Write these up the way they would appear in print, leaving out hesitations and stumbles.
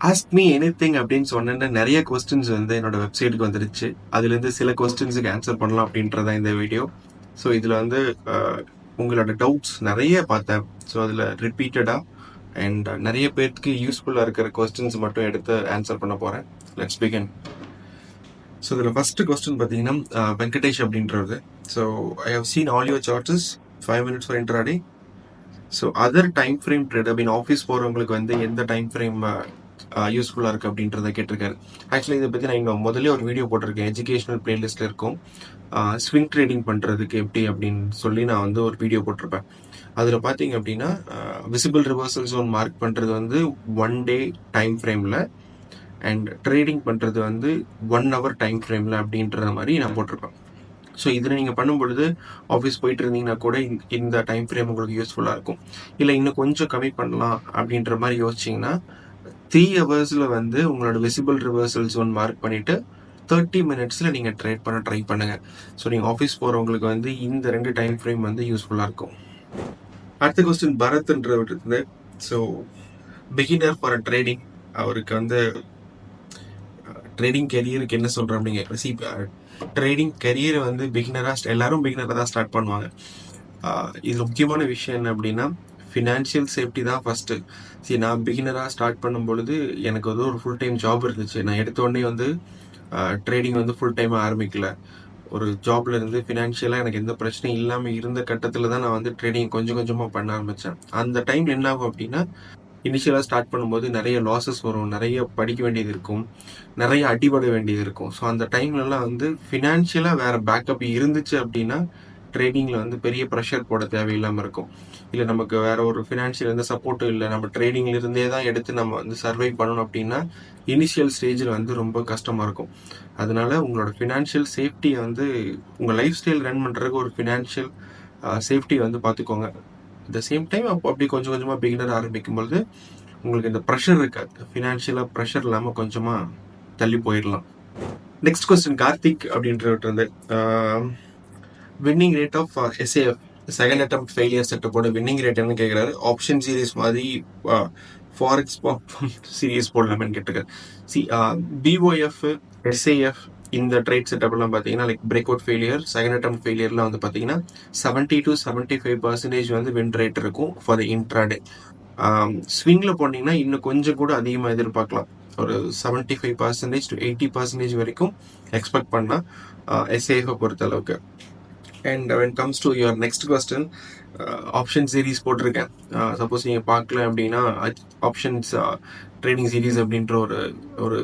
Ask me anything அப்படின்னு சொன்னேன்னா நிறைய கொஸ்டின்ஸ் வந்து என்னோட வெப்சைட்டுக்கு வந்துருச்சு. அதுலேருந்து சில கொஸ்டின்ஸுக்கு ஆன்சர் பண்ணலாம் அப்படின்றதான் இந்த வீடியோ. ஸோ இதில் வந்து உங்களோட டவுட்ஸ் நிறைய பார்த்தேன். ஸோ அதில் ரிப்பீட்டடாக அண்ட் நிறைய பேருக்கு யூஸ்ஃபுல்லாக இருக்கிற கொஸ்டின்ஸ் மட்டும் எடுத்து ஆன்சர் பண்ண போகிறேன். Let's begin. ஸோ இதில் ஃபஸ்ட்டு கொஸ்டின் பார்த்தீங்கன்னா வெங்கடேஷ் அப்படின்றது. So I have seen all your charts 5 minutes for intraday. So other time frame trade அப்படின்னு ஆஃபீஸ் போகிறவங்களுக்கு வந்து எந்த டைம் ஃப்ரேம் யூஸ்ஃபுல்லாக இருக்குது அப்படின்றத கேட்டிருக்காரு. ஆக்சுவலி இதை பற்றி நான் இங்கே முதல்ல ஒரு வீடியோ போட்டிருக்கேன், எஜுகேஷனல் பிளேலிஸ்ட்டில் இருக்கும். ஸ்விங் ட்ரேடிங் பண்ணுறதுக்கு எப்படி அப்படின்னு சொல்லி நான் வந்து ஒரு வீடியோ போட்டிருப்பேன். அதில் பார்த்தீங்க அப்படின்னா விசிபிள் ரிவர்சல் ஜோன் மார்க் பண்ணுறது வந்து 1 day டைம் ஃப்ரேமில் அண்ட் ட்ரேடிங் பண்ணுறது வந்து 1 hour டைம் ஃப்ரேமில் அப்படின்ற மாதிரி நான் போட்டிருப்பேன். ஸோ இதில் நீங்கள் பண்ணும்பொழுது ஆஃபீஸ் போயிட்டு இருந்தீங்கன்னா கூட இந்த டைம் ஃப்ரேம் உங்களுக்கு யூஸ்ஃபுல்லாக இருக்கும். இல்லை இன்னும் கொஞ்சம் கம்மி பண்ணலாம் அப்படின்ற மாதிரி யோசிச்சிங்கன்னா 3 hours வந்து உங்களோட விசிபிள் ரிவர்சல் ஜோன் மார்க் பண்ணிவிட்டு 30 minutes நீங்கள் ட்ரேட் பண்ண ட்ரை பண்ணுங்கள். ஸோ நீங்கள் ஆஃபீஸ் போகிறவங்களுக்கு வந்து இந்த 2 டைம் ஃப்ரேம் வந்து யூஸ்ஃபுல்லாக இருக்கும். அடுத்த கொஸ்டின் பரத்ன்றவர் இருந்து. ஸோ பிகினர் ஃபார் ட்ரேடிங், அவருக்கு வந்து ட்ரேடிங் கெரியருக்கு என்ன சொல்கிறேன் அப்படிங்க. ட்ரேடிங் கெரியரை வந்து எல்லாரும் பிகினராக தான் ஸ்டார்ட் பண்ணுவாங்க. இதில் முக்கியமான விஷயம் என்ன அப்படின்னா ஃபினான்ஷியல் சேஃப்டி தான் ஃபஸ்ட்டு. நான் பிகினராக ஸ்டார்ட் பண்ணும் பொழுது எனக்கு வந்து ஒரு ஃபுல் டைம் ஜாப் இருந்துச்சு. நான் எடுத்த உடனே வந்து ட்ரேடிங் வந்து ஃபுல் டைமாக ஆரம்பிக்கல. ஒரு ஜாப்ல இருந்து ஃபினான்ஷியலாக எனக்கு எந்த பிரச்சனையும் இல்லாமல் இருந்த கட்டத்தில் தான் நான் வந்து ட்ரேடிங் கொஞ்சம் கொஞ்சமாக பண்ண ஆரம்பித்தேன். அந்த டைமில் என்ன ஆகும் அப்படின்னா இனிஷியலாக ஸ்டார்ட் பண்ணும்போது நிறைய லாஸஸ் வரும், நிறைய படிக்க வேண்டியது இருக்கும், நிறைய அடிபட வேண்டியது இருக்கும். ஸோ அந்த டைம்லலாம் வந்து ஃபினான்ஷியலாக வேறு பேக்கப் இருந்துச்சு அப்படின்னா ட்ரேடிங்கில் வந்து பெரிய ப்ரெஷர் போட தேவையில்லாமல் இருக்கும். இல்லை நமக்கு வேறு ஒரு ஃபினான்ஷியல் எந்த சப்போர்ட்டும் இல்லை, நம்ம ட்ரேடிங்லேருந்தே தான் எடுத்து நம்ம வந்து சர்வை பண்ணணும் அப்படின்னா இனிஷியல் ஸ்டேஜில் வந்து ரொம்ப கஷ்டமாக இருக்கும். அதனால உங்களோட ஃபினான்ஷியல் சேஃப்டியை வந்து உங்கள் லைஃப் ஸ்டைல் ரன் பண்ணுறதுக்கு ஒரு ஃபினான்ஷியல் சேஃப்டியை வந்து பார்த்துக்கோங்க. அட் த சேம் டைம் அப்படி கொஞ்சம் கொஞ்சமாக பிகினர் ஆரம்பிக்கும் பொழுது உங்களுக்கு இந்த ப்ரெஷர் இருக்காது, ஃபினான்ஷியலாக ப்ரெஷர் இல்லாமல் கொஞ்சமாக தள்ளி போயிடலாம். நெக்ஸ்ட் கொஸ்டின் கார்த்திக் அப்படின்றவர்கிட்ட இருந்து. Winning rate of SAF second attempt failure செட்டப்போட வின்னிங் ரேட் என்ன கேட்குறாரு. ஆப்ஷன் சீரீஸ் மாதிரி ஃபாரெக்ஸ் சீரீஸ் போடலாமேன்னு கேட்டிருக்காரு. BOF SAF இந்த ட்ரேட் செட்டப்லாம் பார்த்தீங்கன்னா like break out failure, second attempt ஃபெயிலியர்லாம் வந்து பார்த்தீங்கன்னா 70 to 75% வந்து வின் ரேட் இருக்கும் ஃபார் த இன்ட்ராடே. ஸ்விங்கில் போனீங்கன்னா இன்னும் கொஞ்சம் கூட அதிகமாக எதிர்பார்க்கலாம். ஒரு 75% to 80% வரைக்கும் எக்ஸ்பெக்ட் பண்ணலாம் SAF பொறுத்த அளவுக்கு. And when comes to your next question, option series போட்டிருக்கேன். சப்போஸ் நீங்கள் பார்க்கல அப்படின்னா ஆப்ஷன்ஸ் ட்ரேடிங் சீரீஸ் அப்படின்ற ஒரு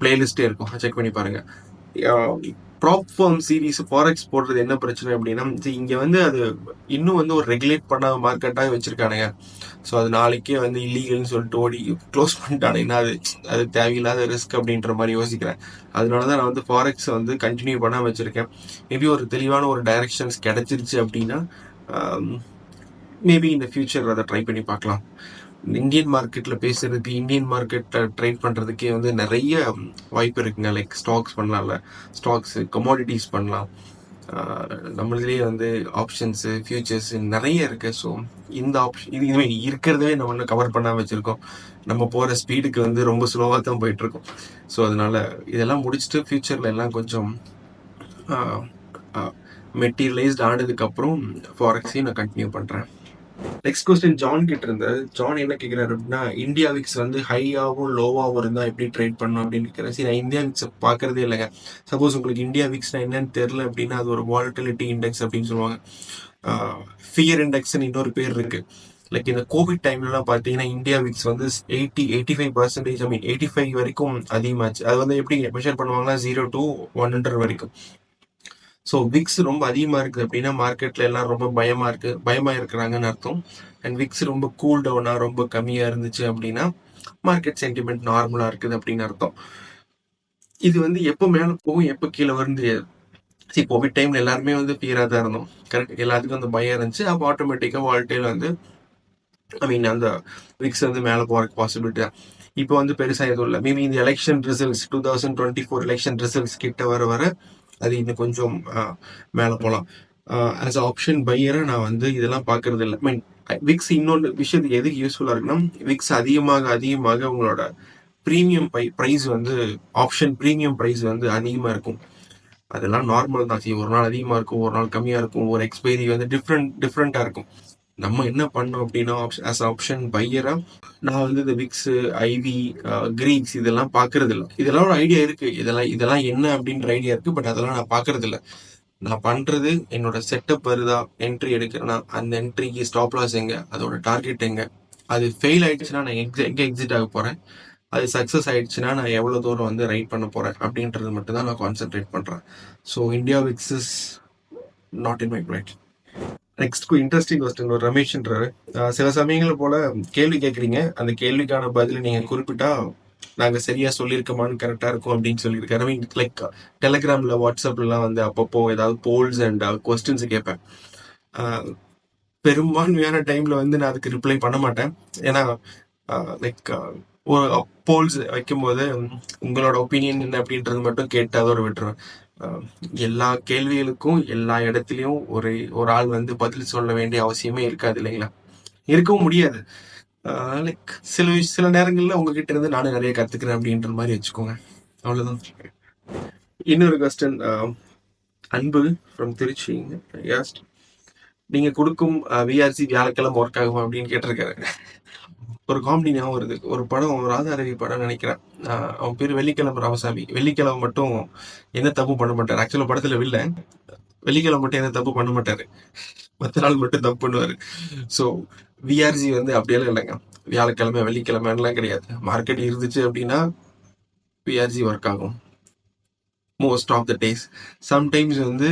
பிளேலிஸ்டே இருக்கும், செக் பண்ணி பாருங்கள். ப்ராப் ஃபார்ம் சீரீஸ் ஃபாரெக்ஸ் போடுறது என்ன பிரச்சனை அப்படின்னா இங்கே வந்து அது இன்னும் வந்து ஒரு ரெகுலேட் பண்ண மார்க்கெட்டாக வச்சுருக்கானுங்க. ஸோ அது நாளைக்கே வந்து இல்லீகல்னு சொல்லிட்டு ஓடி க்ளோஸ் பண்ணிட்டானுங்கன்னா அது தேவையில்லாத ரிஸ்க் அப்படின்ற மாதிரி யோசிக்கிறேன். அதனால தான் நான் வந்து ஃபாரெக்ஸை வந்து கண்டினியூ பண்ண வச்சுருக்கேன். மேபி ஒரு தெளிவான ஒரு டைரக்ஷன்ஸ் கிடச்சிருச்சு அப்படின்னா மேபி இந்த ஃபியூச்சர் அதை ட்ரை பண்ணி பார்க்கலாம். இந்தியன் மார்க்கெட்டில் பேசுறதுக்கு, இந்தியன் மார்க்கெட்டில் ட்ரேட் பண்ணுறதுக்கே வந்து நிறைய வாய்ப்பு இருக்குங்க. லைக் ஸ்டாக்ஸ் பண்ணலாம்ல, ஸ்டாக்ஸு, கமாடிட்டிஸ் பண்ணலாம். நம்மளதுலேயே வந்து ஆப்ஷன்ஸு, ஃபியூச்சர்ஸ் நிறைய இருக்குது. ஸோ இந்த இதுவே இருக்கிறதவே நம்ம இன்னும் கவர் பண்ணாமல் வச்சுருக்கோம். நம்ம போகிற ஸ்பீடுக்கு வந்து ரொம்ப ஸ்லோவாக தான் போயிட்டுருக்கோம். ஸோ அதனால் இதெல்லாம் முடிச்சுட்டு ஃப்யூச்சரில் எல்லாம் கொஞ்சம் மெட்டீரியலைஸ்ட் ஆனதுக்கப்புறம் ஃபாரெக்ஸையும் நான் கண்டினியூ பண்ணுறேன். நெக்ஸ்ட் கொஸ்டின் ஜான் கிட்ட இருந்தாரு. ஜான் என்ன கேட்குறாரு அப்படின்னா இந்தியா விக்ஸ் வந்து ஹையாகவும் லோவாகவும் இருந்தால் எப்படி ட்ரேட் பண்ணணும் அப்படின்னு கேட்குறேன். நான் இந்தியா விக்ஸை பார்க்கறதே இல்லைங்க. சப்போஸ் உங்களுக்கு இந்தியா விக்ஸ்னா என்னன்னு தெரில அப்படின்னா அது ஒரு வாலட்டிலிட்டி இண்டெக்ஸ் அப்படின்னு சொல்லுவாங்க. ஃபியர் இண்டெக்ஸ்ன்னு இன்னொரு பேர் இருக்கு. லைக் இந்த கோவிட் டைம்லலாம் பார்த்தீங்கன்னா இந்தியா விக்ஸ் வந்து 85% 85 வரைக்கும் அதிகமாச்சு. அது வந்து எப்படி மெஷர் பண்ணுவாங்கன்னா 0 to 100 வரைக்கும். ஸோ விக்ஸ் ரொம்ப அதிகமாக இருக்குது அப்படின்னா மார்க்கெட்டில் எல்லாம் ரொம்ப பயமாக இருக்கிறாங்கன்னு அர்த்தம். அண்ட் விக்ஸ் ரொம்ப கூல் டவுனாக ரொம்ப கம்மியாக இருந்துச்சு அப்படின்னா மார்க்கெட் சென்டிமெண்ட் நார்மலாக இருக்குது அப்படின்னு அர்த்தம். இது வந்து எப்போ மேலே போகும் எப்போ கீழே வரும் தெரியாது. கோவிட் டைமில் எல்லாருமே வந்து ஃபியராக தான் இருந்தோம், கரெக்ட். எல்லாத்துக்கும் வந்து பயம் இருந்துச்சு. அப்போ ஆட்டோமேட்டிக்காக வால்டைல் வந்து அந்த விக்ஸ் வந்து மேலே போகிறதுக்கு பாசிபிலிட்டி தான். இப்போ வந்து பெருசாக எதுவும் இல்லை. மேபி இந்த எலெக்ஷன் ரிசல்ட்ஸ் 2024 எலெக்ஷன் ரிசல்ட்ஸ் கிட்ட வர அது இன்னும் கொஞ்சம் மேலே போகலாம். ஆஸ் ஆப்ஷன் பையராக நான் வந்து இதெல்லாம் பார்க்கறது இல்லை. விக்ஸ் இன்னொன்று விஷயத்துக்கு எதுக்கு யூஸ்ஃபுல்லாக இருக்குன்னா விக்ஸ் அதிகமாக உங்களோட ப்ரீமியம் ப்ரைஸ் வந்து ஆப்ஷன் ப்ரீமியம் ப்ரைஸ் வந்து அதிகமாக இருக்கும். அதெல்லாம் நார்மல் தான். சரி, ஒரு நாள் அதிகமாக இருக்கும், ஒரு நாள் கம்மியாக இருக்கும், ஒரு எக்ஸ்பைரி வந்து டிஃப்ரெண்ட்டாக இருக்கும். நம்ம என்ன பண்ணோம் அப்படின்னா ஆஸ் ஆப்ஷன் பையரா நான் வந்து இந்த விக்ஸ், ஐவி, கிரீக்ஸ் இதெல்லாம் பார்க்கறது இல்லை. இதெல்லாம் ஒரு ஐடியா இருக்கு, இதெல்லாம் என்ன அப்படின்ற ஐடியா இருக்கு. பட் அதெல்லாம் நான் பார்க்கறது இல்லை. நான் பண்றது என்னோட செட்டப் வருதா, என்ட்ரி எடுக்கிறேன்னா அந்த என்ட்ரிக்கு ஸ்டாப் லாஸ் எங்க, அதோட டார்கெட் எங்க, அது ஃபெயில் ஆயிடுச்சுன்னா நான் எங்க எக்ஸிட் ஆக போறேன், அது சக்ஸஸ் ஆயிடுச்சுன்னா நான் எவ்வளோ தூரம் வந்து ரைட் பண்ண போறேன் அப்படின்றது மட்டும் தான் நான் கான்சென்ட்ரேட் பண்றேன். So India VIX is not in my plate. Next interesting question ஒரு ரமேஷ்ன்றாரு. சில சமயங்கள் போல கேள்வி கேட்குறீங்க, அந்த கேள்விக்கான பதில் நீங்க குறிப்பிட்டா நாங்க சரியா சொல்லியிருக்கோமான்னு கரெக்டா இருக்கும் அப்படின்னு சொல்லியிருக்காரு. ஐ மீன் லைக் டெலிகிராம்ல வாட்ஸ்அப்லாம் வந்து அப்பப்போ ஏதாவது போல்ஸ் அண்ட் கொஸ்டின்ஸ் கேட்பேன். பெரும்பான்மையான டைம்ல வந்து நான் அதுக்கு ரிப்ளை பண்ண மாட்டேன். ஏன்னா லைக் ஒரு போல்ஸ் வைக்கும்போது உங்களோட ஒப்பீனியன் என்ன அப்படின்றது மட்டும் கேட்டு அதோட விட்டுருவேன். எல்லா கேள்விகளுக்கும் எல்லா இடத்துலையும் ஒரு ஆள் வந்து பதில் சொல்ல வேண்டிய அவசியமே இருக்காது இல்லைங்களா, இருக்கவும் முடியாது. லைக் சில நேரங்கள்ல உங்ககிட்ட இருந்து நானும் நிறைய கத்துக்கிறேன் அப்படின்ற மாதிரி வச்சுக்கோங்க, அவ்வளவுதான். இன்னொரு கொஸ்டின், அன்பு ஃப்ரம் திருச்சி, நீங்க கொடுக்கும் விஆர்சி வியாழக்கிழமை ஒர்க் ஆகும் அப்படின்னு கேட்டிருக்காரு. ஒரு காமெடி ஞாபகம் வருது. ஒரு படம், ராதா ரவி படம் நினைக்கிறேன். அவன் பேர் வெள்ளிக்கிழமை ராமசாமி. வெள்ளிக்கிழமை மட்டும் என்ன தப்பு பண்ண மாட்டாரு. ஆக்சுவலா படத்துல வில்ல, வெள்ளிக்கிழமை மட்டும் என்ன தப்பு பண்ண மாட்டாரு, மற்ற நாள் மட்டும் தப்பு பண்ணுவாரு. ஸோ விஆர்சி வந்து அப்படியெல்லாம் இல்லைங்க. வியாழக்கிழமை வெள்ளிக்கிழமை எல்லாம் கிடையாது. மார்க்கெட் இருந்துச்சு அப்படின்னா விஆர்சி ஒர்க் ஆகும் most of the days. Sometimes வந்து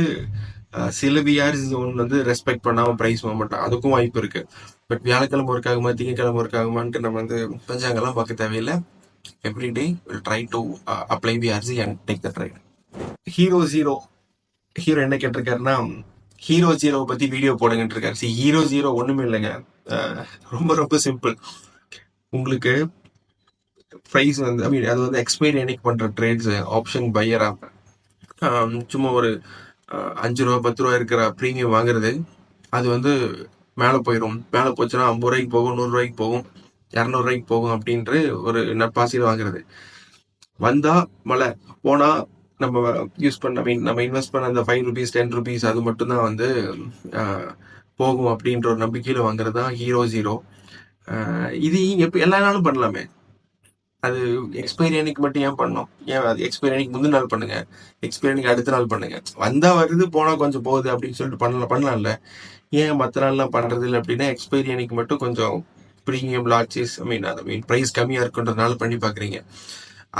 சில விஆர்சி ஜோன் வந்து ரெஸ்பெக்ட் பண்ணாம பிரைஸ் போக மாட்டான், அதுக்கும் வாய்ப்பு இருக்கு. பட் வியாழக்கிழமை ஒர்க் ஆகுமா, திங்கக்கிழமை ஒர்க் ஆகுமான்ட்டு நம்ம வந்து பஞ்சாங்கெல்லாம் பார்க்க தேவையில்லை. Every day will try to apply VRC and take the trade. Hero என்ன கேட்டிருக்காருன்னா, ஹீரோ ஜீரோவை பத்தி வீடியோ போடுங்கன்னு இருக்காரு. சி, ஹீரோ ஜீரோ ஒண்ணுமே இல்லைங்க. ரொம்ப ரொம்ப சிம்பிள். உங்களுக்கு ப்ரைஸ் வந்து ஐ மீன் அது வந்து எக்ஸ்பைரி அன்னைக்கு பண்ற ட்ரேட்ஸ் ஆப்ஷன் பையரா சும்மா ஒரு 5 ரூபா 10 ரூபா இருக்கிற ப்ரீமியம் வாங்குறது, அது வந்து மேலே போயிடும். மேலே போச்சுன்னா 50 ரூபாய்க்கு போகும், 100 ரூபாய்க்கு போகும், 200 ரூபாய்க்கு போகும் அப்படின்ற ஒரு நட்பாசியில் வாங்குறது. வந்தா மழை, போனா நம்ம யூஸ் பண்ண ஐ மீன் நம்ம இன்வெஸ்ட் பண்ண அந்த 5 ருபீஸ் 10 ருபீஸ் அது மட்டும்தான் வந்து போகும் அப்படின்ற ஒரு நம்பிக்கையில வாங்குறது தான் ஹீரோ ஜீரோ. இது எப்போ எல்லா நாளும் பண்ணலாமே. அது எக்ஸ்பைரி அன்னைக்கு மட்டும் ஏன் பண்ணோம்? ஏன் அது எக்ஸ்பைரி அன்னைக்கு முந்தின நாள் பண்ணுங்க, எக்ஸ்பைரி அன்னைக்கு அடுத்த நாள் பண்ணுங்க. வந்தா வருது போனா கொஞ்சம் போகுது அப்படின்னு சொல்லிட்டு பண்ணலாம்ல. ஏன் மற்ற நாள்லாம் பண்றது இல்லை அப்படின்னா எக்ஸ்பைரி அன்னைக்கு மட்டும் கொஞ்சம் ப்ரீமியம் லாட்சஸ் ஐ மீன் ப்ரைஸ் கம்மியா இருக்குன்றதுனால பண்ணி பாக்குறீங்க.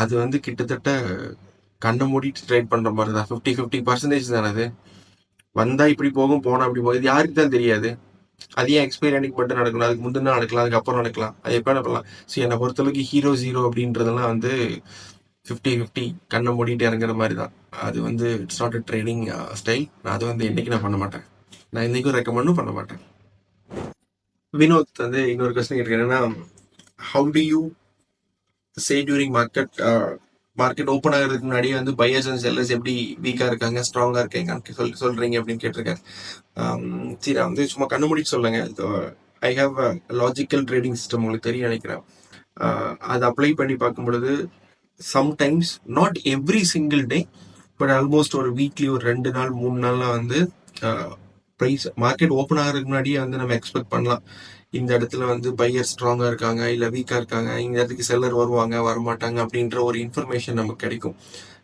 அது வந்து கிட்டத்தட்ட கண்ணை மூடிட்டு ட்ரேட் பண்ற மாதிரி தான். 50-50% தானே அது. வந்தா இப்படி போகும், போனா இப்படி போகும், இது யாருக்கு தான் தெரியாது. அது ஏன் எக்ஸ்பைரி அன்னைக்கு மட்டும் நடக்கணும்? அதுக்கு முந்தின நடக்கலாம், அதுக்கப்புறம் நடக்கலாம், அது எப்ப பண்ணலாம். ஸோ என்னை பொறுத்தளவுக்கு ஹீரோ ஜீரோ அப்படின்றதெல்லாம் வந்து 50-50 கண்ணை மூடிட்டு இறங்குற மாதிரி தான். அது வந்து it's not a trading style. அது வந்து என்னைக்கு நான் பண்ண மாட்டேன், நான் இன்னைக்கும் ரெக்கமெண்டும் பண்ண மாட்டேன். வினோத் வந்து இன்னொரு கொஸ்டின் கேட்கிறேன்னா, how do you say during market open ஆகிறதுக்கு முன்னாடியே வந்து பையர்ஸ் அண்ட் செல்லர்ஸ் எப்படி வீக்கா இருக்காங்க ஸ்ட்ராங்கா இருக்காங்க சொல்றீங்க அப்படின்னு கேட்டிருக்காரு. சரி, நான் வந்து சும்மா கண்ணு மூடி சொல்லுங்க. I have a logical trading system, உங்களுக்கு தெரியும் நினைக்கிறேன். அதை அப்ளை பண்ணி பார்க்கும் பொழுது sometimes, not every single day, but almost ஒரு வீக்லி ஒரு 2 நாள் 3 நாள்லாம் வந்து ப்ரைஸ் மார்க்கெட் ஓப்பன் ஆகிறதுக்கு முன்னாடியே வந்து நம்ம எக்ஸ்பெக்ட் பண்ணலாம், இந்த இடத்துல வந்து பையர் ஸ்ட்ராங்கா இருக்காங்க இல்ல வீக்கா இருக்காங்க, இந்த இடத்துக்கு செல்லர் வருவாங்க வரமாட்டாங்க அப்படின்ற ஒரு இன்ஃபர்மேஷன் நமக்கு கிடைக்கும்.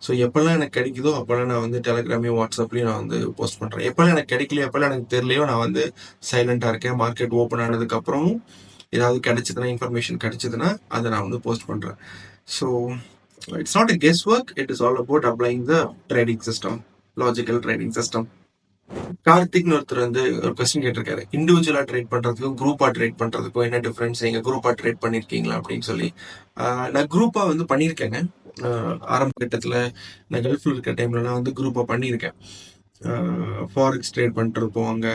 ஸோ எப்பெல்லாம் எனக்கு கிடைக்குதோ அப்பெல்லாம் நான் வந்து டெலிகிராமையும் வாட்ஸ்அப்லையும் நான் வந்து போஸ்ட் பண்றேன். எப்பெல்லாம் எனக்கு கிடைக்கலையோ எப்பெல்லாம் எனக்கு தெரியலையோ நான் வந்து சைலண்டா இருக்கேன். மார்க்கெட் ஓப்பன் ஆனதுக்கு அப்புறமும் ஏதாவது கிடைச்சதுன்னா, இன்ஃபர்மேஷன் கிடைச்சதுன்னா அதை நான் வந்து போஸ்ட் பண்றேன். So it's not a guess work, it is all about applying the trading system, logical trading system. கார்த்திக்னு ஒருத்தர் வந்து ஒரு கொஸ்டின் கேட்டிருக்காரு, இண்டிவிஜுவலா ட்ரேட் பண்றதுக்கும் குரூப்பா ட்ரேட் பண்றதுக்கும் என்ன டிஃபரன்ஸ், நீங்க குரூப்பா ட்ரேட் பண்ணிருக்கீங்களா அப்படின்னு சொல்லி. நான் குரூப்பா வந்து பண்ணியிருக்கேங்க. ஆரம்ப கட்டத்துல நான் கல்ஃப்ல இருக்க டைம்லலாம் வந்து குரூப்பா பண்ணியிருக்கேன். ஃபாரெக்ஸ் ட்ரேட் பண்ணிட்டு இருப்போம் அங்க.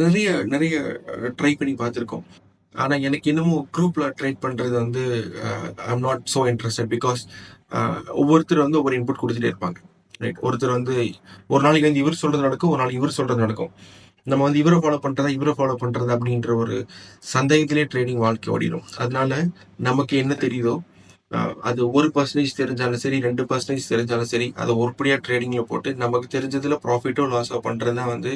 நிறைய நிறைய ட்ரை பண்ணி பார்த்துருக்கோம். ஆனா எனக்கு இன்னமும் குரூப்ல ட்ரேட் பண்றது வந்து I am not so interested. Because ஒவ்வொருத்தர் வந்து ஒவ்வொரு இன்புட் கொடுத்துட்டே இருப்பாங்க. ரைட், ஒருத்தர் வந்து ஒரு நாளைக்கு வந்து இவர் சொல்றது நடக்கும், ஒரு நாளைக்கு இவர் சொல்றது நடக்கும். நம்ம வந்து இவரை ஃபாலோ பண்றதா அப்படின்ற ஒரு சந்தேகத்திலே ட்ரேடிங் வாழ்க்கை ஓடிடும். அதனால நமக்கு என்ன தெரியுதோ அது 1% தெரிஞ்சாலும் சரி, 2% தெரிஞ்சாலும் சரி, அதை உருப்படியாக ட்ரேடிங்கில் போட்டு நமக்கு தெரிஞ்சதில் ப்ராஃபிட்டோ லாஸோ பண்ணுறது தான் வந்து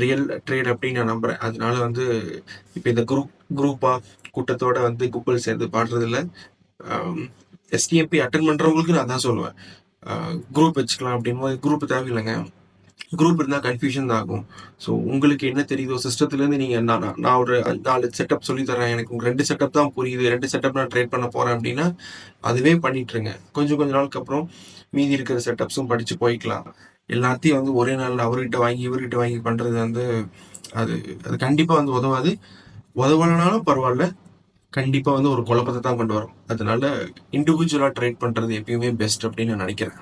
ரியல் ட்ரேட் அப்படின்னு நான் நம்புகிறேன். அதனால வந்து இப்போ இந்த குரூப்பாக கூட்டத்தோட வந்து கும்பல் சேர்ந்து பாடுறதில்ல. எஸ்டிஎம்பி அட்டன் பண்ணுறவங்களுக்கு நான் தான் சொல்லுவேன், குரூப் வச்சுக்கலாம் அப்படின் குரூப் தேவையில்லைங்க. குரூப் இருந்தால் கன்ஃபியூஷன் தான் ஆகும். ஸோ உங்களுக்கு என்ன தெரியுதோ சிஸ்டத்துலேருந்து நீங்கள் நான் ஒரு 4 செட்டப் சொல்லி தரேன், எனக்கு 2 செட்டப் தான் புரியுது, 2 செட்டப் நான் ட்ரேட் பண்ண போகிறேன் அப்படின்னா அதுவே பண்ணிட்டுருங்க. கொஞ்சம் நாளுக்கு அப்புறம் மீதி இருக்கிற செட்டப்ஸும் படித்து போய்க்கலாம். எல்லாத்தையும் வந்து ஒரே நாளில் அவர்கிட்ட வாங்கி இவர்கிட்ட வாங்கி பண்ணுறது வந்து அது அது கண்டிப்பாக வந்து உதவாது. உதவலைனாலும் பரவாயில்ல, கண்டிப்பாக வந்து ஒரு குழப்பத்தை தான் கொண்டு வரும். அதனால இண்டிவிஜுவலாக ட்ரேட் பண்ணுறது எப்பயுமே பெஸ்ட் அப்படின்னு நான் நினைக்கிறேன்.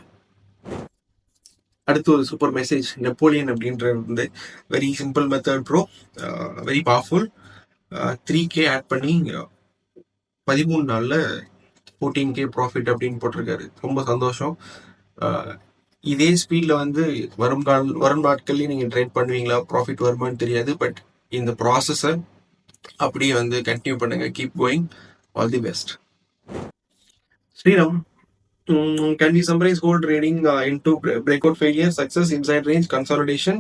அடுத்து ஒரு சூப்பர் மெசேஜ். நெப்போலியன் அப்படின்றது வந்து very simple method bro, very powerful. 3K add பண்ணி 13 நாளில் 14K ப்ராஃபிட் அப்படின்னு போட்டிருக்காரு. ரொம்ப சந்தோஷம். இதே ஸ்பீடில் வந்து வரும் நாட்கள்லேயும் நீங்கள் ட்ரேட் பண்ணுவீங்களா, ப்ராஃபிட் வருமானு தெரியாது. பட் இந்த ப்ராசஸை அப்படியே வந்து கண்டினியூ பண்ணுங்க. Keep going. All the best. Sriram, can we summarize gold trading into breakout failure, success, inside range, consolidation?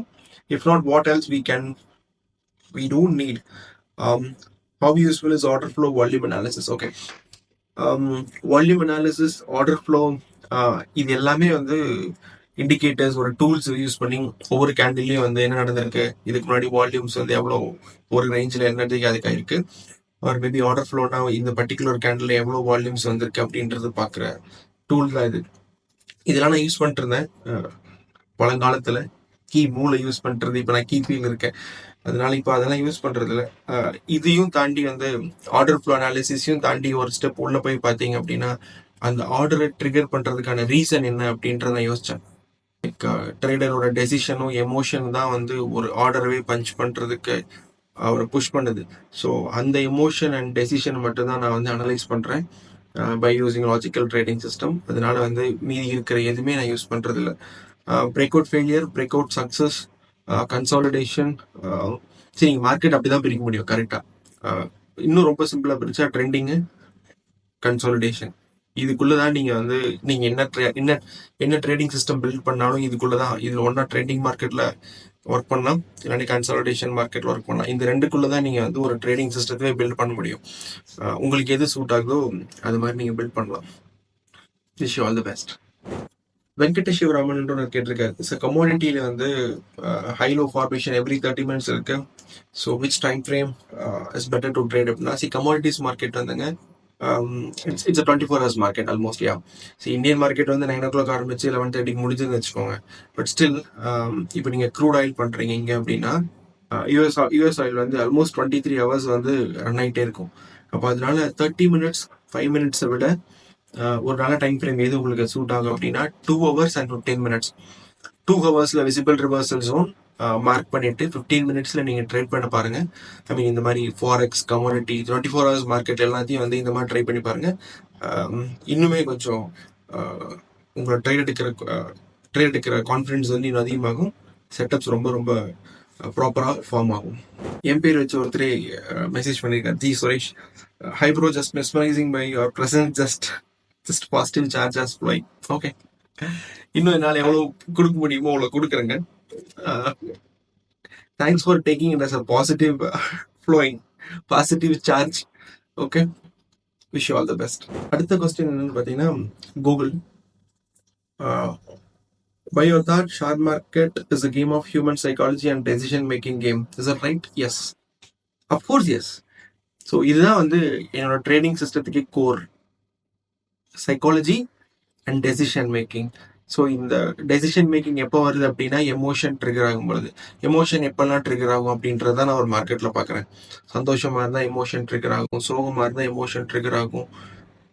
If not, what else we do need? How useful is order flow, volume analysis? Okay. Volume analysis, order flow, இது எல்லாமே வந்து indicators, ஒரு tools use பண்ணி ஒவ்வொரு கேண்டில்லையும் வந்து என்ன நடந்திருக்கு, இதுக்கு முன்னாடி வால்யூம்ஸ் வந்து எவ்வளோ ஒரு ரேஞ்சில் என்னதுக்கு அதுக்காக இருக்கு, ஒரு மேபி ஆர்டர் ஃப்ளோனா இந்த பர்டிகுலர் கேண்டில் எவ்வளோ வால்யூம்ஸ் வந்திருக்கு அப்படின்றது பார்க்குற டூல் தான் இது. இதெல்லாம் நான் யூஸ் பண்ணிட்டு இருந்தேன் பழங்காலத்தில். கீ மூளை யூஸ் பண்ணுறது, இப்போ நான் கீபியில் இருக்கேன், அதனால இப்போ அதெல்லாம் யூஸ் பண்ணுறதில்ல. இதையும் தாண்டி வந்து ஆர்டர் ஃப்ளோ அனாலிசிஸையும் தாண்டி ஒரு ஸ்டெப் உள்ளே போய் பார்த்தீங்க அப்படின்னா அந்த ஆர்டரை ட்ரிகர் பண்ணுறதுக்கான ரீசன் என்ன அப்படின்றத நான் யோசித்தேன். லைக் ட்ரேடரோட டெசிஷனும் எமோஷன் தான் வந்து ஒரு ஆர்டரவே பஞ்ச் பண்ணுறதுக்கு அவரை புஷ் பண்ணுது. ஸோ அந்த எமோஷன் அண்ட் டெசிஷன் மட்டும் தான் நான் வந்து அனலைஸ் பண்ணுறேன் by using logical trading system. அதனால வந்து மீதி இருக்கிற எதுவுமே நான் யூஸ் பண்ணுறதில்ல. Break out failure, break out success, consolidation, சரி நீங்கள் மார்க்கெட் அப்படி தான் பிரிக்க முடியும் கரெக்டாக. இன்னும் ரொம்ப சிம்பிளாக பிரிச்சா ட்ரெண்டிங்கு, கன்சாலிடேஷன், இதுக்குள்ளே தான் நீங்கள் வந்து நீங்கள் என்ன ட்ரேடிங் சிஸ்டம் பில்ட் பண்ணாலும் இதுக்குள்ளே தான். இதில் ஒன்றா ட்ரேடிங் மார்க்கெட்டில் ஒர்க் பண்ணலாம், இல்லாட்டி கன்சாலிடேஷன் மார்க்கெட்டில் ஒர்க் பண்ணலாம். இந்த ரெண்டுக்குள்ளே தான் நீங்கள் வந்து ஒரு ட்ரேடிங் சிஸ்டத்தையே பில்ட் பண்ண முடியும். உங்களுக்கு எது சூட் ஆகுதோ அது மாதிரி நீங்கள் பில்ட் பண்ணலாம். Wish you all the best. Venkatesh Sivaraman கேட்டிருக்காரு, சார் கமோடிட்டியில் வந்து ஹைலோ ஃபார்மேஷன் எவ்ரி 30 minutes இருக்கு. So which time frame is better to trade அப்படின்னா, கமோடிட்டிஸ் மார்க்கெட் வந்துங்க it's a 24 hours market almost. Yeah, Indian market வந்து 9 o'clock ஆரம்பிச்சு 11:30 முடிஞ்சுன்னு வச்சுக்கோங்க. பட் ஸ்டில் இப்போ நீங்கள் க்ரூட் ஆயில் பண்ணுறீங்க இங்கே அப்படின்னா யூஎஸ் ஆயில் வந்து ஆல்மோஸ்ட் 23 hours வந்து ரன் ஆகிட்டே இருக்கும். அப்போ அதனால 30 minutes 5 minutes விட ஒரு நல்ல டைம் ஃப்ரேம் எது உங்களுக்கு சூட் ஆகும் அப்படின்னா 2 hours and 15 minutes. 2 hours visible reversal zone mark பண்ணிட்டு 15 minutes நீங்கள் ட்ரேட் பண்ண பாருங்க. ஐ மீன் இந்த மாதிரி ஃபாரெக்ஸ், கமோடிட்டி, 24 hours மார்க்கெட் எல்லாத்தையும் வந்து இந்த மாதிரி ட்ரை பண்ணி பாருங்க. இன்னுமே கொஞ்சம் உங்களோட ட்ரேட் எடுக்கிற கான்ஃபிடன்ஸ் வந்து இன்னும் அதிகமாகும். செட்டப்ஸ் ரொம்ப ரொம்ப ப்ராப்பராக ஃபார்ம் ஆகும். என் பேர் வச்சு ஒருத்தரே மெசேஜ் பண்ணியிருக்காரு, G Suresh, hi bro, just mesmerising by your present, just positive charges flowing. Okay, இன்னும் என்னால் எவ்வளோ கொடுக்க முடியுமோ அவ்வளோ கொடுக்குறேங்க. Thanks for taking it as a positive flowing, positive charge. Okay, wish you all the best. அடுத்த கொஸ்டின் என்னன்னு பார்த்தீங்கன்னா, Google, by your thought, share market is a game of human psychology and decision making game. Is that right? Yes, of course, yes. So இதுதான் வந்து என்னோட trading சிஸ்டத்துக்கு core, psychology and decision making. So இந்த decision making எப்போ வருது அப்படின்னா emotion trigger ஆகும் பொழுது. எமோஷன் எப்பெல்லாம் ட்ரிகர் ஆகும் அப்படின்றத நான் ஒரு மார்க்கெட்டில் பார்க்குறேன். சந்தோஷமாக இருந்தால் எமோஷன் ட்ரிகர் ஆகும், சோகமாக இருந்தால் எமோஷன் ட்ரிகர் ஆகும்,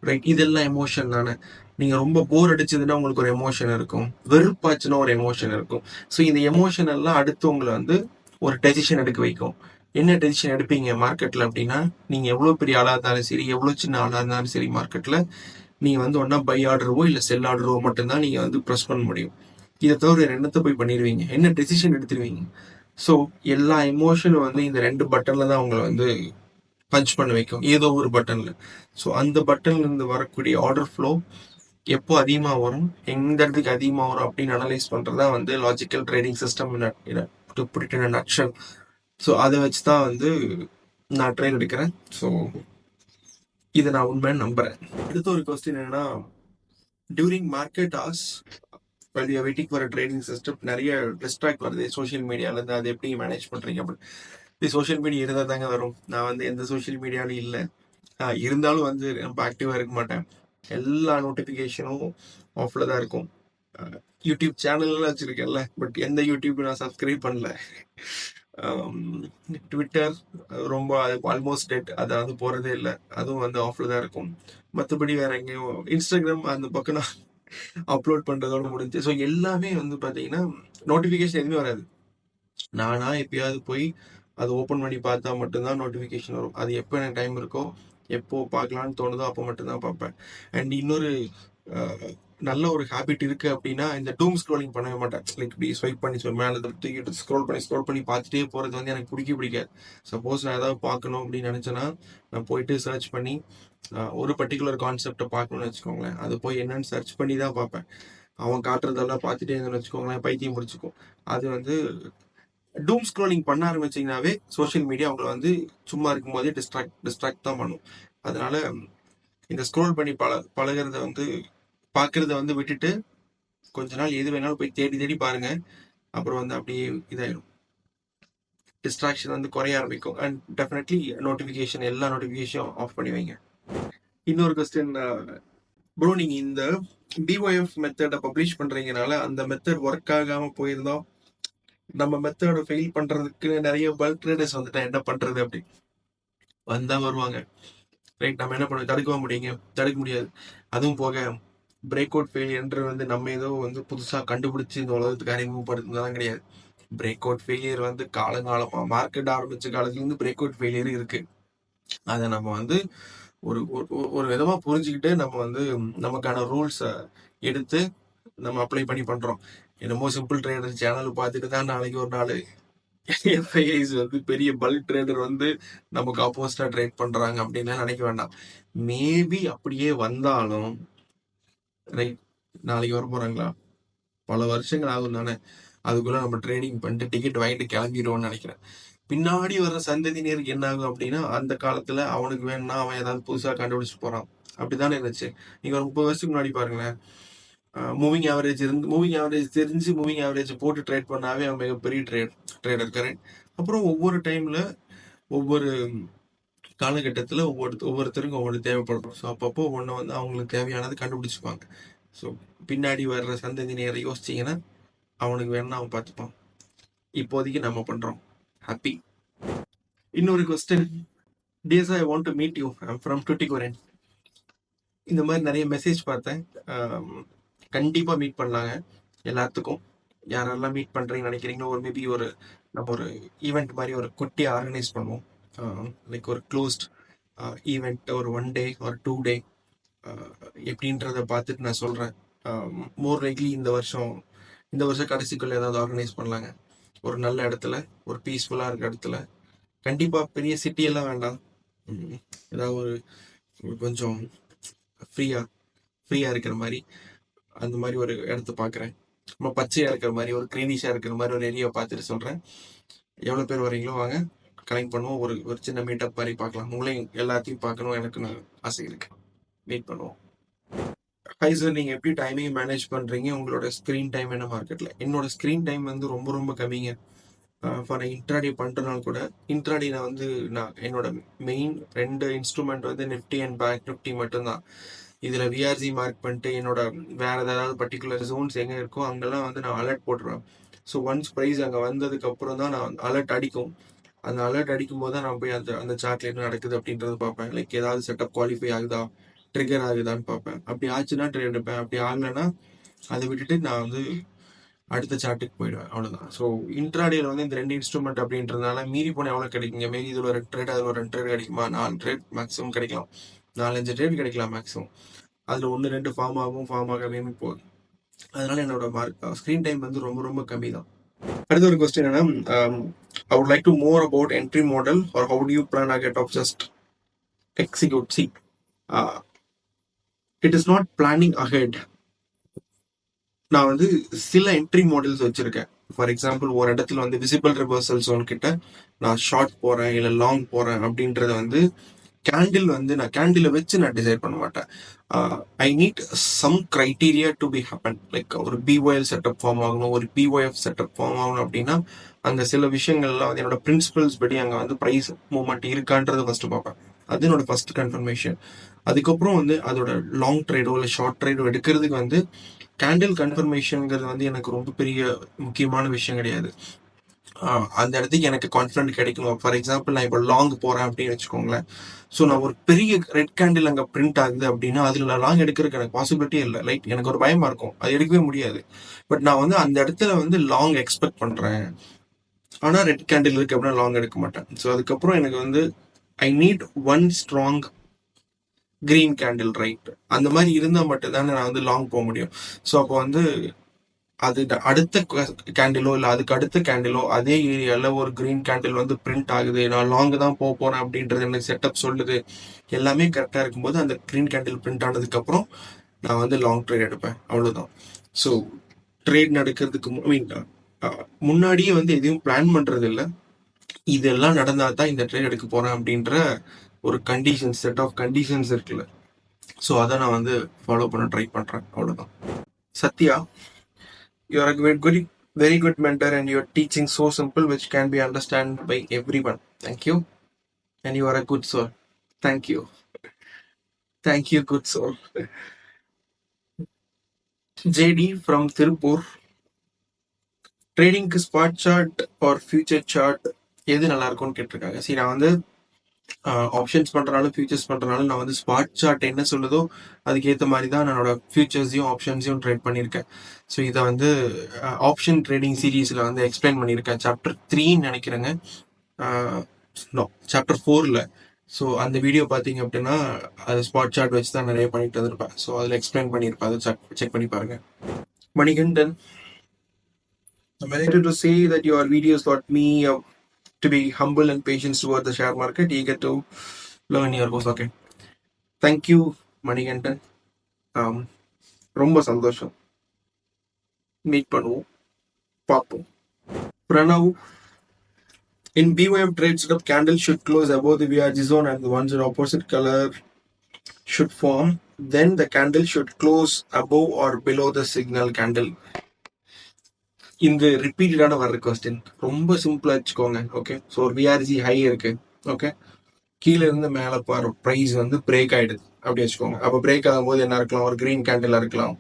ரைட்? இதெல்லாம் எமோஷன் தானே. நீங்கள் ரொம்ப போர் அடிச்சதுன்னா உங்களுக்கு ஒரு எமோஷன் இருக்கும், வெறுப்பாச்சுன்னா ஒரு எமோஷன் இருக்கும். ஸோ இந்த எமோஷன் எல்லாம் அடுத்து உங்களை வந்து ஒரு டெசிஷன் எடுக்க வைக்கும். என்ன டெசிஷன் எடுப்பீங்க மார்க்கெட்டில் அப்படின்னா, நீங்கள் எவ்வளோ பெரிய ஆளாக இருந்தாலும் சரி, எவ்வளோ சின்ன ஆளாக இருந்தாலும் சரி, மார்க்கெட்டில் நீங்கள் வந்து ஒன்றா பை ஆர்டரவோ இல்லை செல் ஆர்டரோ மட்டும்தான் நீங்கள் வந்து ப்ரெஸ் பண்ண முடியும். இதை தவிர ரெண்டத்தை போய் பண்ணிடுவீங்க, என்ன டெசிஷன் எடுத்துருவீங்க. ஸோ எல்லா எமோஷனும் வந்து இந்த 2 பட்டனில் தான் அவங்களை வந்து பஞ்ச் பண்ண வைக்கும், ஏதோ ஒரு பட்டனில். ஸோ அந்த பட்டன்ல இருந்து வரக்கூடிய ஆர்டர் ஃப்ளோ எப்போ அதிகமாக வரும், எந்த இடத்துக்கு அதிகமாக வரும் அப்படின்னு அனலைஸ் பண்ணுறது தான் வந்து logical trading system to put it in nutshell. So அதை வச்சு தான் வந்து நான் ட்ரேட் எடுக்கிறேன். ஸோ இதை நான் உண்மைன்னு நம்புறேன். அடுத்த ஒரு கொஸ்டின் என்னன்னா, during market hours well you waiting for trading system நிறைய டிஸ்ட்ராக்ட் வருது சோஷியல் மீடியாவிலேருந்து. அதை எப்படி மேனேஜ் பண்ணுறீங்க அப்படின்னு. இது சோஷியல் மீடியா இருந்தால் தாங்க வரும். நான் வந்து எந்த சோஷியல் மீடியாவிலும் இல்லை. இருந்தாலும் வந்து நம்ம ஆக்டிவாக இருக்க மாட்டேன். எல்லா நோட்டிஃபிகேஷனும் ஆஃபில் தான் இருக்கும். யூடியூப் சேனல்லாம் வச்சுருக்கேன்ல, பட் எந்த யூடியூப் நான் சப்ஸ்கிரைப் பண்ணல. ட்விட்டர் ரொம்ப ஆல்மோஸ்ட் டெட், அதாவது போகிறதே இல்லை, அதுவும் வந்து ஆஃபில் தான் இருக்கும். மற்றபடி வேற எங்கேயும் இன்ஸ்டாகிராம் அந்த பக்கம் நான் அப்லோட் பண்ணுறதோட முடிஞ்சு. ஸோ எல்லாமே வந்து பார்த்தீங்கன்னா நோட்டிஃபிகேஷன் எதுவுமே வராது. நானா எப்பயாவது போய் அது ஓப்பன் பண்ணி பார்த்தா மட்டும்தான் நோட்டிஃபிகேஷன் வரும். அது எப்போ எனக்கு டைம் இருக்கோ, எப்போ பார்க்கலான்னு தோணுதோ அப்போ மட்டும்தான் பார்ப்பேன். அண்ட் இன்னொரு நல்ல ஒரு ஹேபிட் இருக்கு அப்படின்னா, இந்த டூம் ஸ்க்ரோலிங் பண்ணவே மாட்டேன். லைக் இப்படி ஸ்வைப் பண்ணி மேலே தூக்கிட்டு ஸ்க்ரோல் பண்ணி பார்த்துட்டே போகிறது வந்து எனக்கு பிடிக்காது. சப்போஸ் நான் ஏதாவது பார்க்கணும் அப்படின்னு நினச்சேன்னா, நான் போயிட்டு சர்ச் பண்ணி ஒரு பர்டிகுலர் கான்செப்டை பார்க்கணும்னு வச்சுக்கோங்களேன், அது போய் என்னன்னு சர்ச் பண்ணி தான் பார்ப்பேன். அவன் காட்டுறதெல்லாம் பார்த்துட்டே இருந்தேன்னு வச்சுக்கோங்களேன், பைத்தியம் பிடிச்சிக்கும். அது வந்து டூம் ஸ்க்ரோலிங் பண்ண ஆரம்பிச்சிங்கனாவே சோஷியல் மீடியா அவங்கள வந்து சும்மா இருக்கும் போதே டிஸ்ட்ராக்ட் தான் பண்ணும். அதனால இந்த ஸ்க்ரோல் பண்ணி பழகிறத வந்து பார்க்கறத வந்து விட்டுட்டு கொஞ்ச நாள் எது வேணாலும் போய் தேடி தேடி பாருங்க. அப்புறம் வந்து அப்படியே இதாயிடும், டிஸ்ட்ராக்ஷன் வந்து குறைய ஆரம்பிக்கும். அண்ட் டெஃபினெட்லி நோட்டிஃபிகேஷன் எல்லா நோட்டிஃபிகேஷனும் ஆஃப் பண்ணி வைங்க. இன்னொரு கொஸ்டின், ப்ரோ நீங்க இந்த பிஒஎஃப் மெத்தடை பப்ளிஷ் பண்றீங்கனால அந்த மெத்தட் ஒர்க் ஆகாம போயிருந்தோம், நம்ம மெத்தடை ஃபெயில் பண்றதுக்கு நிறைய பல்க் ட்ரேடர்ஸ் வந்துட்டா என்ன பண்றது அப்படி வந்தா வருவாங்க. ரைட், நம்ம என்ன பண்ணுவோம், தடுக்க முடியாது. அதுவும் போக பிரேக் அவுட் ஃபெயிலியர் வந்து நம்ம ஏதோ வந்து புதுசாக கண்டுபிடிச்சி இந்த உலகத்துக்கு அறிமுகப்படுத்துனதெல்லாம் கிடையாது. பிரேக் அவுட் ஃபெயிலியர் வந்து காலங்காலமாக மார்க்கெட் ஆரம்பிச்ச காலத்துலேருந்து பிரேக் அவுட் ஃபெயிலியர் இருக்கு. அதை நம்ம வந்து ஒரு ஒரு விதமாக புரிஞ்சுக்கிட்டு நம்ம வந்து நமக்கான ரூல்ஸை எடுத்து நம்ம அப்ளை பண்ணி பண்ணுறோம். என்னமோ சிம்பிள் ட்ரேடர் சேனல் பார்த்துட்டு தான் நாளைக்கு ஒரு நாள் எஃப்ஐஐஸ் வந்து பெரிய பல்க் ட்ரேடர் வந்து நமக்கு ஆப்போசிட்டா ட்ரேட் பண்றாங்க அப்படின்னு நினைக்க வேண்டாம். மேபி அப்படியே வந்தாலும் ரைட், நாளைக்கு வர போறாங்களா, பல வருஷங்கள் ஆகும் தானே. அதுக்குள்ள நம்ம ட்ரேடிங் பண்ணிட்டு டிக்கெட் வாங்கிட்டு கிளம்பிடுவோம்னு நினைக்கிறேன். பின்னாடி வர்ற சந்ததியினருக்கு என்ன ஆகும் அப்படின்னா, அந்த காலத்துல அவனுக்கு வேணும்னா அவன் ஏதாவது புதுசா கண்டுபிடிச்சிட்டு போறான். அப்படித்தானே இருந்துச்சு. நீங்க ஒரு 30 வருஷத்துக்கு முன்னாடி பாருங்களேன், மூவிங் ஆவரேஜ் தெரிஞ்சு மூவிங் ஆவரேஜ் போட்டு ட்ரேட் பண்ணாவே அவன் மிகப்பெரிய ட்ரேடர். கரெக்ட். அப்புறம் ஒவ்வொரு டைம்ல ஒவ்வொரு காலகட்டத்தில் ஒவ்வொருத்தருக்கும் ஒவ்வொரு தேவைப்படும். ஸோ அப்பப்போ ஒன்று வந்து அவங்களுக்கு தேவையானது கண்டுபிடிச்சிப்பாங்க. ஸோ பின்னாடி வர்ற சந்ததியினரை யோசிச்சிங்கன்னா அவனுக்கு வேணும்னா அவன் பார்த்துப்பான். இப்போதைக்கு நம்ம பண்ணுறோம். ஹாப்பி. இன்னொரு question, dear I want to meet you, I'm from Tuticorin. இந்த மாதிரி நிறைய மெசேஜ் பார்த்தேன். கண்டிப்பாக மீட் பண்ணலாங்க. எல்லாத்துக்கும் யாரெல்லாம் மீட் பண்ணுறீங்கன்னு நினைக்கிறீங்களோ, ஒரு மேபி நம்ம ஒரு ஈவெண்ட் மாதிரி ஒரு குட்டியாக ஆர்கனைஸ் பண்ணுவோம். லைக் ஒரு க்ளோஸ்ட் ஈவெண்ட், ஒரு 1 day ஒரு 2 day எப்படின்றத பார்த்துட்டு நான் சொல்கிறேன். மோர் லைக்லி இந்த வருஷம் கடைசிக்குள்ள ஏதாவது ஆர்கனைஸ் பண்ணலாங்க. ஒரு நல்ல இடத்துல, ஒரு பீஸ்ஃபுல்லாக இருக்க இடத்துல. கண்டிப்பாக பெரிய சிட்டியெல்லாம் வேண்டாம், ஏதாவது ஒரு கொஞ்சம் ஃப்ரீயாக இருக்கிற மாதிரி அந்த மாதிரி ஒரு இடத்த பார்க்குறேன். ரொம்ப பச்சையாக இருக்கிற மாதிரி, ஒரு க்ரீனிஷாக இருக்கிற மாதிரி ஒரு ஏரியாவை பார்த்துட்டு சொல்கிறேன். எவ்வளோ பேர் வரீங்களோ வாங்க, கலெக்ட் பண்ணுவோம். ஒரு சின்ன மீட்டப் மாதிரி பார்க்கலாம். உங்களையும் எல்லாத்தையும் பார்க்கணும் எனக்கு ஆசை இருக்கு. மீட் பண்ணுவோம். ஹை சார், நீங்கள் எப்படி டைமிங் மேனேஜ் பண்ணுறீங்க? உங்களோட ஸ்க்ரீன் டைம் என்ன மார்க்கெட்டில்? என்னோட ஸ்க்ரீன் டைம் வந்து ரொம்ப ரொம்ப கம்மிங்க. ஃபார் இன்ட்ராடே பண்ணுறதுனால கூட, இன்ட்ராடே நான் என்னோட மெயின் 2 இன்ஸ்ட்ருமெண்ட் வந்து நிஃப்டி அண்ட் பேங்க் நிஃப்டி மட்டும்தான். இதில் விஆர்சி மார்க் பண்ணிட்டு என்னோட வேறு ஏதாவது பர்டிகுலர் ஜோன்ஸ் எங்கே இருக்கோ அங்கெல்லாம் வந்து நான் அலர்ட் போட்டுருவேன். ஸோ ஒன்ஸ் ப்ரைஸ் அங்கே வந்ததுக்கப்புறம் தான் நான் அலர்ட் அடிக்கும். அந்த அலர்ட் அடிக்கும் போது தான் நான் போய் அந்த சார்ட்ல என்ன நடக்குது அப்படின்றத பார்ப்பேன். லைக் ஏதாவது செட்டப் குவாலிஃபை ஆகுதா, ட்ரிகர் ஆகுதான்னு பார்ப்பேன். அப்படி ஆச்சுன்னா ட்ரேட் எடுப்பேன். அப்படி ஆகலைன்னா அதை விட்டுட்டு நான் வந்து அடுத்த சார்ட்டுக்கு போயிடுவேன். அவ்வளோதான். ஸோ இன்ட்ராடேல வந்து இந்த 2 இன்ஸ்ட்ருமெண்ட் அப்படின்றதுனால மீறி போனால் எவ்வளோ கிடைக்குங்க? மீறி இதில் ஒரு 2 ட்ரேட், அதில் ஒரு 2 ட்ரேட் கிடைக்குமா? 4 ட்ரேட் மேக்ஸிமம் கிடைக்கலாம், 4-5 ட்ரேட் கிடைக்கலாம் மேக்ஸிமம். அதில் 1-2 ஃபார்ம் ஆகாமே போகுது. அதனால என்னோட ஸ்க்ரீன் டைம் வந்து ரொம்ப ரொம்ப கம்மி தான். அடுத்த ஒரு கொஸ்டின் என்னன்னா, I would like to more about entry model or how do you plan ahead of just execute? See, it is not planning ahead. நான் வந்து சில என்ட்ரி மாடல்ஸ் வச்சிருக்கேன். ஃபார் எக்ஸாம்பிள், ஒரு இடத்துல வந்து விசிபிள் ரிவர்சல் ஜோன் கிட்ட நான் ஷார்ட் போறேன் இல்லை லாங் போறேன் அப்படின்றத வந்து கேண்டில் வந்து நான் கேண்டிலை வச்சு நான் டிசைட் பண்ண மாட்டேன். I need some criteria to be happen. Like ஒரு பிஒஎல் செட்டப் ஃபார்ம் ஆகணும், ஒரு பிஒஎஃப் செட்டப் ஃபார்ம் ஆகணும் அப்படின்னா அங்கே சில விஷயங்கள்லாம் வந்து என்னோட பிரின்சிபல்ஸ் படி அங்கே வந்து ப்ரைஸ் மூவ்மெண்ட் இருக்கான்றதை ஃபர்ஸ்ட் பார்ப்பேன். அது என்னோட ஃபர்ஸ்ட் கன்ஃபர்மேஷன். அதுக்கப்புறம் வந்து அதோட லாங் ட்ரேடோ இல்லை ஷார்ட் ட்ரேடோ எடுக்கிறதுக்கு வந்து கேண்டில் கன்ஃபர்மேஷன்ங்கிறது வந்து எனக்கு ரொம்ப பெரிய முக்கியமான விஷயம் கிடையாது. அந்த இடத்துக்கு எனக்கு கான்ஃபிடன்ட் கிடைக்கணும். ஃபார் எக்ஸாம்பிள், நான் இப்போ லாங் போறேன் அப்படின்னு வச்சுக்கோங்களேன். ஸோ நான் ஒரு பெரிய ரெட் கேண்டில் அங்கே பிரிண்ட் ஆகுது அப்படின்னா அதில் நான் லாங் எடுக்கிறதுக்கு எனக்கு பாசிபிலிட்டியே இல்லை. லைக் எனக்கு ஒரு பயமா இருக்கும், அது எடுக்கவே முடியாது. பட் நான் வந்து அந்த இடத்துல வந்து லாங் எக்ஸ்பெக்ட் பண்றேன், ஆனால் ரெட் கேண்டில் இருக்கு அப்படின்னா லாங் எடுக்க மாட்டேன். ஸோ அதுக்கப்புறம் எனக்கு வந்து I need one strong green candle, right? அந்த மாதிரி இருந்தால் மட்டும்தானே நான் வந்து லாங் போக முடியும். ஸோ அப்போ வந்து அது அடுத்த கேண்டிலோ இல்லை அதுக்கு அடுத்த கேண்டிலோ அதே ஏரியாவில் ஒரு கிரீன் கேண்டில் வந்து பிரிண்ட் ஆகுது, நான் லாங் தான் போக போறேன் அப்படின்றது எனக்கு செட்டப் சொல்லுது, எல்லாமே கரெக்டாக இருக்கும்போது அந்த கிரீன் கேண்டில் பிரிண்ட் ஆனதுக்கப்புறம் நான் வந்து லாங் ட்ரேட் எடுப்பேன். அவ்வளோதான். ஸோ ட்ரேட் நடக்கிறதுக்கு முன்னாடியே வந்து எதையும் பிளான் பண்றது இல்லை. இதெல்லாம் நடந்தா தான் இந்த ட்ரேட் எடுக்க போறேன் அப்படின்ற ஒரு கண்டிஷன், செட் ஆஃப் கண்டிஷன்ஸ் இருக்குல்ல. ஸோ அதை நான் வந்து ஃபாலோ பண்ண ட்ரை பண்றேன். அவ்வளோதான். Sathya, you are a very good mentor, and your teaching so simple which can be understood by everyone. Thank you, and you are a good soul. Thank you, thank you, good soul. JD from Tirupur, trading spot chart or future chart எது நல்லா இருக்கும்னு கேட்டிருக்காங்க. சரி, நான் வந்து options பண்றனாலும் features பண்றனாலும் நான் வந்து spot chart என்ன சொல்லுதோ அதுக்கேற்ற மாதிரி தான் என்னோட ஃபியூச்சர்ஸையும் ஆப்ஷன்ஸையும் ட்ரேட் பண்ணியிருக்கேன். ஸோ இதை வந்து ஆப்ஷன் ட்ரேடிங் சீரீஸில் வந்து எக்ஸ்பிளைன் பண்ணியிருக்கேன். சாப்டர் 3 நினைக்கிறேங்க, நோ சாப்டர் 4. ஸோ அந்த வீடியோ பார்த்தீங்க அப்படின்னா அது ஸ்பாட் சார்ட் வச்சு தான் நிறைய பண்ணிட்டு வந்திருப்பேன். ஸோ அதில் எக்ஸ்பிளைன் பண்ணியிருப்பேன், அதை செக் பண்ணி பாருங்க. Manikandan, I'm related to say that your videos taught me to be humble and patient towards the share market, eager to learn your course. Okay, thank you, Manikandan. ரொம்ப சந்தோஷம். மீட் பண்ணுவோம், பார்ப்போம். Pranav, in BYM trade setup, candle should close above the VRG zone and the ones in opposite color should form. Then the candle should close above or below the signal candle. இந்த ரிப்பீட்டடான வர்ற question ரொம்ப சிம்பிளா வச்சுக்கோங்க. Okay, so ஒரு விஆர்ஜி high இருக்கு. Okay, கீழே இருந்து மேலே போகிற ப்ரைஸ் வந்து பிரேக் ஆயிடுது அப்படி வச்சுக்கோங்க. அப்போ பிரேக் ஆகும்போது என்ன இருக்கலாம்? ஒரு கிரீன் கேண்டில் இருக்கலாம்.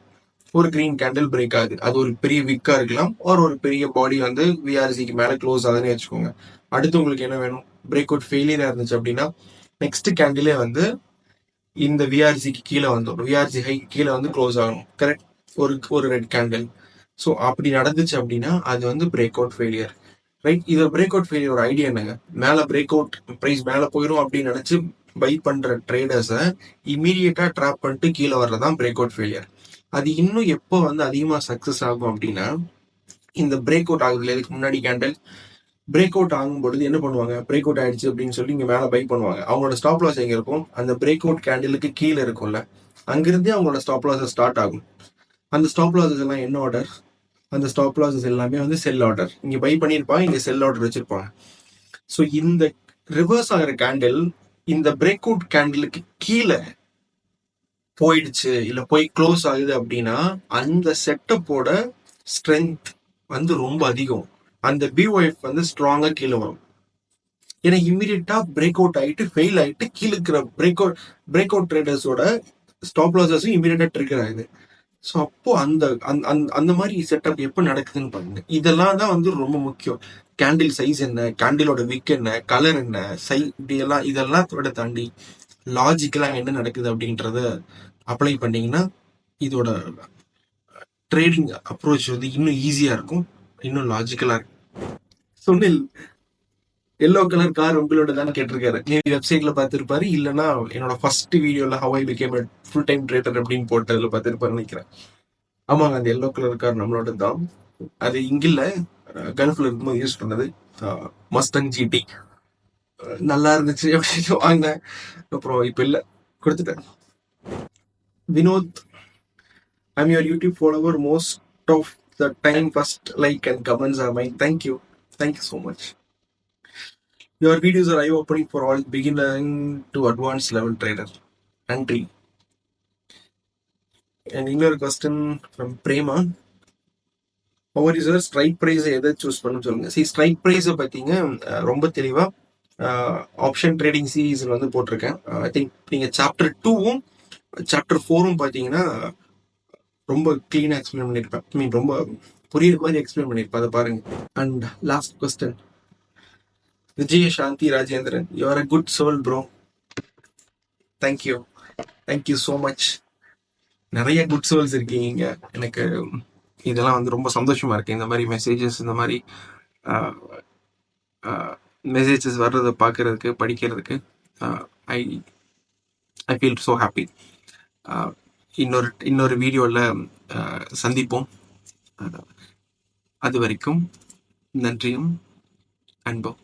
ஒரு கிரீன் கேண்டில் பிரேக் ஆகுது, அது ஒரு பெரிய விக்கா இருக்கலாம், ஒரு பெரிய பாடி வந்து விஆர்சிக்கு மேலே க்ளோஸ் ஆகுதுன்னு வச்சுக்கோங்க. அடுத்து உங்களுக்கு என்ன வேணும்? பிரேக் அவுட் ஃபெயிலியரா இருந்துச்சு அப்படின்னா நெக்ஸ்ட் கேண்டிலே வந்து இந்த விஆர்சிக்கு கீழே வந்துடும், விஆர்சி ஹை கீழே வந்து க்ளோஸ் ஆகணும். கரெக்ட்? ஒரு ரெட் கேண்டில். ஸோ அப்படி நடந்துச்சு அப்படின்னா அது வந்து பிரேக் அவுட் ஃபெயிலியர், ரைட்? இது பிரேக் அவுட் ஃபெயிலியர் ஒரு ஐடியா என்னங்க? மேலே பிரேக் அவுட் ப்ரைஸ் மேலே போயிடும் அப்படின்னு நினைச்சு பை பண்ற ட்ரேடர்ஸை இமீடியட்டா ட்ராப் பண்ணிட்டு கீழே வர்றதான் பிரேக் அவுட் ஃபெயிலியர். அது இன்னும் எப்போ வந்து அதிகமாக சக்ஸஸ் ஆகும் அப்படின்னா, இந்த பிரேக் அவுட் ஆகுதுல, இதுக்கு முன்னாடி கேண்டில் பிரேக் அவுட் ஆகும் பொழுது என்ன பண்ணுவாங்க? பிரேக் அவுட் ஆயிடுச்சு அப்படின்னு சொல்லி இங்க மேலே பை பண்ணுவாங்க. அவங்களோட ஸ்டாப் லாஸ் எங்க இருக்கும்? அந்த பிரேக் அவுட் கேண்டிலுக்கு கீழே இருக்கும்ல, அங்கிருந்தே அவங்களோட ஸ்டாப் லாஸ் ஸ்டார்ட் ஆகும். அந்த ஸ்டாப் லாஸஸ் எல்லாம் என்ன ஆர்டர்? அந்த ஸ்டாப் லாஸஸ் எல்லாமே வந்து செல் ஆர்டர். இங்க பை பண்ணியிருப்பாங்க, இங்க செல் ஆர்டர் வச்சிருப்பாங்க. ஸோ இந்த ரிவர்ஸ் ஆகிற கேண்டில் இந்த பிரேக் அவுட் கேண்டிலுக்கு கீழே போயிடுச்சு இல்ல போய் க்ளோஸ் ஆகுது அப்படின்னா அந்த செட்டப்போட ஸ்ட்ரென்த் வந்து ரொம்ப அதிகம். அந்த பிஒஎஃப் வந்து ஸ்ட்ராங்கா கீழே வரும். ஏன்னா இம்மிடியட்டா பிரேக் அவுட் ஆகிட்டு ஃபெயில் ஆகிட்டு கீழே இருக்கிற பிரேக் அவுட் ட்ரேடர்ஸோட ஸ்டாப் லாஸஸும் இம்மிடியட்டா ட்ரிகர் ஆகுது. ஸோ அப்போ அந்த அந்த மாதிரி செட்டப் எப்போ நடக்குதுன்னு பாருங்க. இதெல்லாம் தான் வந்து ரொம்ப முக்கியம். கேண்டில் சைஸ் என்ன, கேண்டிலோட விக் என்ன, கலர் என்ன, இப்படி எல்லாம் இதெல்லாம் விட தாண்டி லாஜிக்கலா என்ன நடக்குது அப்படின்றத அப்ளை பண்ணீங்கன்னா இதோட ட்ரேடிங் அப்ரோச் வந்து இன்னும் ஈஸியா இருக்கும், இன்னும் லாஜிக்கலா இருக்கும். சுனில், எல்லோ கலர் கார் உங்களோட தான் கேட்டிருக்காரு. நீங்க வெப்சைட்ல பார்த்திருப்பாரு, இல்லைன்னா என்னோட ஃபர்ஸ்ட் வீடியோல how I became full time trader அப்படின்னு போட்டதுல பார்த்திருப்பாரு நினைக்கிறேன். ஆமாங்க, அந்த எல்லோ கலர் கார் நம்மளோட தான். அது இங்கில்ல, கல்ஃப்ல இருக்கும்போது யூஸ் பண்ணது. மஸ்டங் ஜிடி நல்லா இருந்துச்சு அப்படின்னு வாங்கினேன். அப்புறம் இப்ப இல்ல, கொடுத்துட்டேன். Vinod, I'm your YouTube follower. Most of the time, first like and comments are mine. Thank you. Thank you so much. Your videos are eye-opening for all beginner to advanced level trader. Nandri. And இன்னொரு question from Prema. Over is strike price எதை choose பண்ண சொல்லுங்க. C strike ப்ரைஸை பார்த்தீங்க ரொம்ப தெளிவாக option trading சீரீஸில் வந்து போட்டிருக்கேன். ஐ திங்க் நீங்கள் சாப்டர் 2வும் சாப்டர் 4வும் பார்த்தீங்கன்னா ரொம்ப கிளீனாக எக்ஸ்பிளைன் பண்ணியிருப்பேன். ஐ மீன் ரொம்ப புரியுற மாதிரி எக்ஸ்பிளைன் பண்ணியிருப்பேன். அதை பாருங்க. And last question Vijaya Shanthi Rajendran. You are a good soul bro. Thank you. Thank you so much. நிறைய குட் சோல்ஸ் இருக்கீங்க. எனக்கு இதெல்லாம் வந்து ரொம்ப சந்தோஷமா இருக்கு. இந்த மாதிரி மெசேஜஸ், இந்த மாதிரி மெசேஜஸ் வர்றதை பார்க்கறதுக்கு, படிக்கிறதுக்கு ஐ ஐ ஃபீல் ஸோ ஹாப்பி. இன்னொரு வீடியோவில் சந்திப்போம். அது வரைக்கும் நன்றியும் அன்பும்.